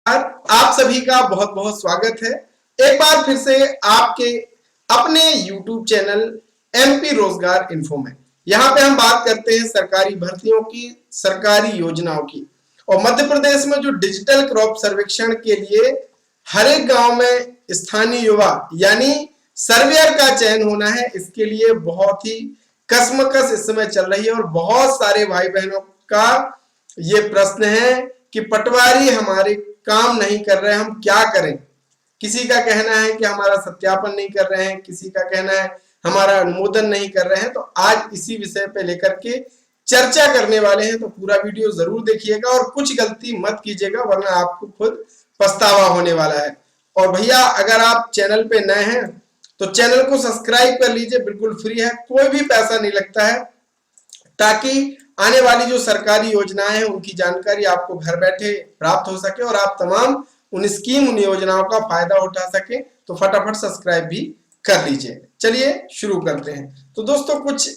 आप सभी का बहुत बहुत स्वागत है। एक बार फिर से आपके अपने YouTube चैनल एमपी रोजगार इन्फो में। यहाँ पे हम बात करते हैं सरकारी भर्तियों की, सरकारी योजनाओं की। और मध्य प्रदेश में जो डिजिटल क्रॉप सर्वेक्षण के लिए हर एक गांव में स्थानीय युवा यानी सर्वेयर का चयन होना है, इसके लिए बहुत ही कसमकस इस समय चल रही है। और बहुत सारे भाई बहनों का ये प्रश्न है कि पटवारी हमारे काम नहीं कर रहे, हम क्या करें। किसी का कहना है कि हमारा सत्यापन नहीं कर रहे हैं, किसी का कहना है हमारा अनुमोदन नहीं कर रहे हैं। तो आज इसी विषय पे लेकर के चर्चा करने वाले हैं, तो पूरा वीडियो जरूर देखिएगा और कुछ गलती मत कीजिएगा, वरना आपको खुद पछतावा होने वाला है। और भैया अगर आप चैनल पे नए हैं तो चैनल को सब्सक्राइब कर लीजिए, बिल्कुल फ्री है, कोई भी पैसा नहीं लगता है, ताकि आने वाली जो सरकारी योजनाएं हैं उनकी जानकारी आपको घर बैठे प्राप्त हो सके और आप तमाम उन स्कीम, उन योजनाओं का फायदा उठा सके। तो फटाफट सब्सक्राइब भी कर लीजिए। चलिए शुरू करते हैं। तो दोस्तों कुछ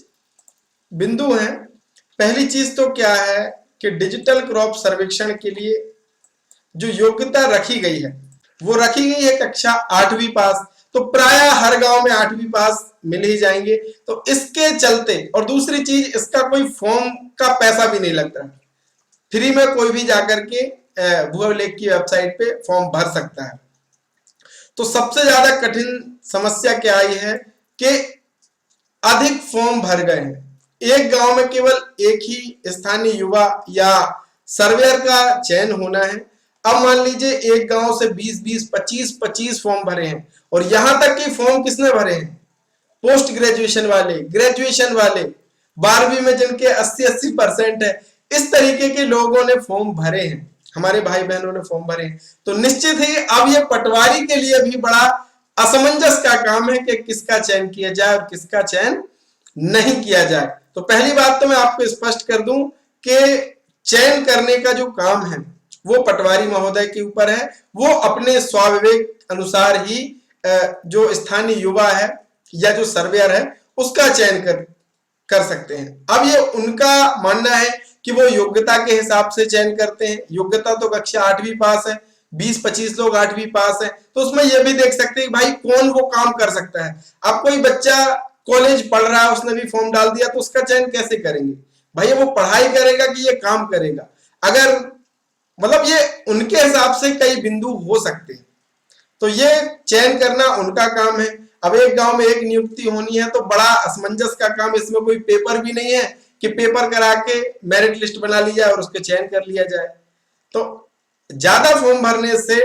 बिंदु हैं। पहली चीज तो क्या है कि डिजिटल क्रॉप सर्वेक्षण के लिए जो योग्यता रखी गई है वो रखी गई है कक्षा 8वीं पास। तो प्राय हर गांव में 8वीं पास मिल ही जाएंगे। तो इसके चलते, और दूसरी चीज, इसका कोई फॉर्म का पैसा भी नहीं लगता, फ्री में कोई भी जाकर के भू अभिलेख की वेबसाइट पे फॉर्म भर सकता है। तो सबसे ज्यादा कठिन समस्या क्या आई है कि अधिक फॉर्म भर गए हैं। एक गांव में केवल एक ही स्थानीय युवा या सर्वेयर का चयन होना है। अब मान लीजिए एक गांव से 20-20, 25-25 फॉर्म भरे हैं, और यहां तक कि फॉर्म किसने भरे हैं? पोस्ट ग्रेजुएशन वाले, ग्रेजुएशन वाले, 12वीं में जिनके 80% है, इस तरीके के लोगों ने फॉर्म भरे हैं, हमारे भाई बहनों ने फॉर्म भरे हैं। तो निश्चित ही अब ये पटवारी के लिए भी बड़ा असमंजस का काम है कि किसका चयन किया जाए और किसका चयन नहीं किया जाए। तो पहली बात तो मैं आपको स्पष्ट कर दूं कि चयन करने का जो काम है वो पटवारी महोदय के ऊपर है। वो अपने स्वाविवेक अनुसार ही जो स्थानीय युवा है या जो सर्वेयर है उसका चयन कर सकते हैं। अब ये उनका मानना है कि वो योग्यता के हिसाब से चयन करते हैं। योग्यता तो कक्षा 8वीं पास है, 20-25 लोग 8वीं पास है, तो उसमें ये भी देख सकते हैं भाई कौन वो काम कर सकता है। अब कोई बच्चा कॉलेज पढ़ रहा है, उसने भी फॉर्म डाल दिया, तो उसका चयन कैसे करेंगे? भाई वो पढ़ाई करेगा कि ये काम करेगा? अगर मतलब ये उनके हिसाब से कई बिंदु हो सकते हैं, तो ये चयन करना उनका काम है। अब एक गांव में एक नियुक्ति होनी है तो बड़ा असमंजस का काम, इसमें कोई पेपर भी नहीं है कि पेपर करा के मेरिट लिस्ट बना ली जाए और उसके चयन कर लिया जाए। तो ज्यादा फॉर्म भरने से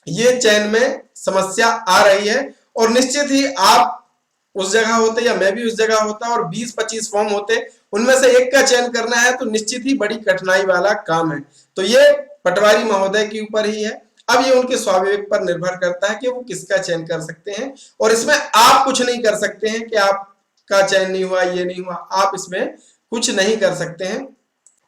ये चयन में समस्या आ रही है। और निश्चित ही आप उस जगह होते या मैं भी उस जगह होता और 20-25 फॉर्म होते, उनमें से एक का चयन करना है तो निश्चित ही बड़ी कठिनाई वाला काम है। तो ये पटवारी महोदय के ऊपर ही है। अब ये उनके स्वाविवेक पर निर्भर करता है कि वो किसका चयन कर सकते हैं, और इसमें आप कुछ नहीं कर सकते हैं कि आपका चयन नहीं हुआ, ये नहीं हुआ, आप इसमें कुछ नहीं कर सकते हैं।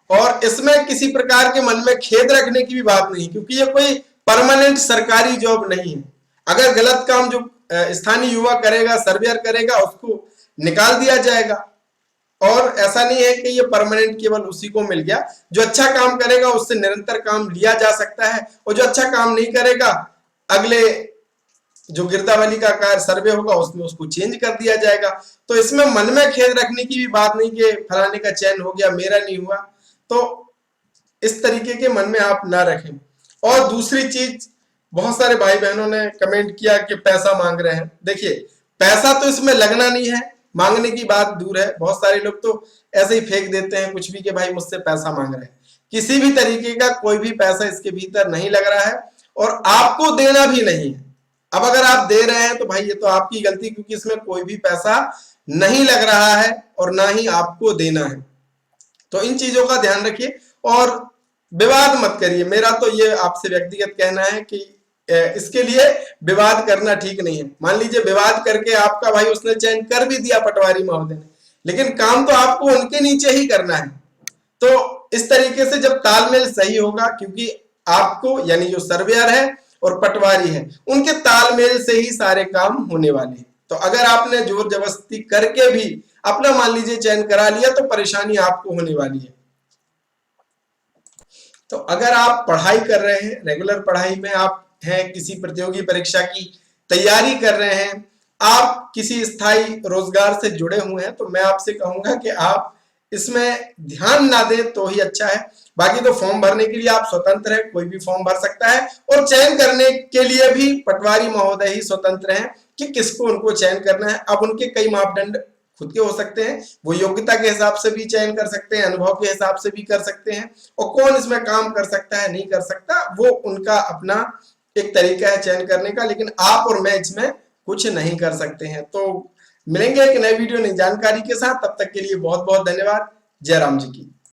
और इसमें किसी प्रकार के मन में खेद रखने की भी बात नहीं, क्योंकि ये कोई परमानेंट सरकारी जॉब नहीं है। अगर गलत काम जो स्थानीय युवा करेगा, सर्वेयर करेगा, उसको निकाल दिया जाएगा। और ऐसा नहीं है कि ये परमानेंट केवल उसी को मिल गया। जो अच्छा काम करेगा उससे निरंतर काम लिया जा सकता है, और जो अच्छा काम नहीं करेगा, अगले जो गिरदावली का कार्य सर्वे होगा उसमें उसको चेंज कर दिया जाएगा। तो इसमें मन में खेद रखने की भी बात नहीं कि फलाने का चयन हो गया, मेरा नहीं हुआ। तो इस तरीके के मन में आप ना रखें। और दूसरी चीज, बहुत सारे भाई बहनों ने कमेंट किया कि पैसा मांग रहे हैं। देखिए, पैसा तो इसमें लगना नहीं है, मांगने की बात दूर है। बहुत सारे लोग तो ऐसे ही फेंक देते हैं कुछ भी कि भाई मुझसे पैसा मांग रहे हैं। किसी भी तरीके का कोई भी पैसा इसके भीतर नहीं लग रहा है, और आपको देना भी नहीं है। अब अगर आप दे रहे हैं तो भाई ये तो आपकी गलती, क्योंकि इसमें कोई भी पैसा नहीं लग रहा है और ना ही आपको देना है। तो इन चीजों का ध्यान रखिए और विवाद मत करिए। मेरा तो ये आपसे व्यक्तिगत कहना है कि इसके लिए विवाद करना ठीक नहीं है। मान लीजिए विवाद करके आपका भाई उसने चयन कर भी दिया पटवारी महोदय ने, लेकिन काम तो आपको उनके नीचे ही करना है। तो इस तरीके से जब तालमेल सही होगा, क्योंकि आपको यानी जो सर्वेयर है और पटवारी है उनके तालमेल से ही सारे काम होने वाले हैं। तो अगर आपने जोर जबरदस्ती करके भी अपना मान लीजिए चयन करा लिया तो परेशानी आपको होने वाली है। तो अगर आप पढ़ाई कर रहे हैं, रेगुलर पढ़ाई में आप हैं, किसी प्रतियोगी परीक्षा की तैयारी कर रहे हैं, आप किसी स्थायी रोजगार से जुड़े हुए हैं, तो मैं आपसे कहूंगा कि आप इसमें ध्यान ना दें तो ही अच्छा है। बाकी तो फॉर्म भरने के लिए आप स्वतंत्र हैं, कोई भी फॉर्म भर सकता है, और चयन करने के लिए भी पटवारी महोदय ही स्वतंत्र हैं कि किसको उनको चयन करना है। अब उनके कई मापदंड खुद के हो सकते हैं, वो योग्यता के हिसाब से भी चयन कर सकते हैं, अनुभव के हिसाब से भी कर सकते हैं, और कौन इसमें काम कर सकता है नहीं कर सकता वो उनका अपना एक तरीका है चयन करने का, लेकिन आप और मैं इसमें कुछ नहीं कर सकते हैं। तो मिलेंगे एक नए वीडियो नई जानकारी के साथ, तब तक के लिए बहुत बहुत धन्यवाद। जय राम जी की।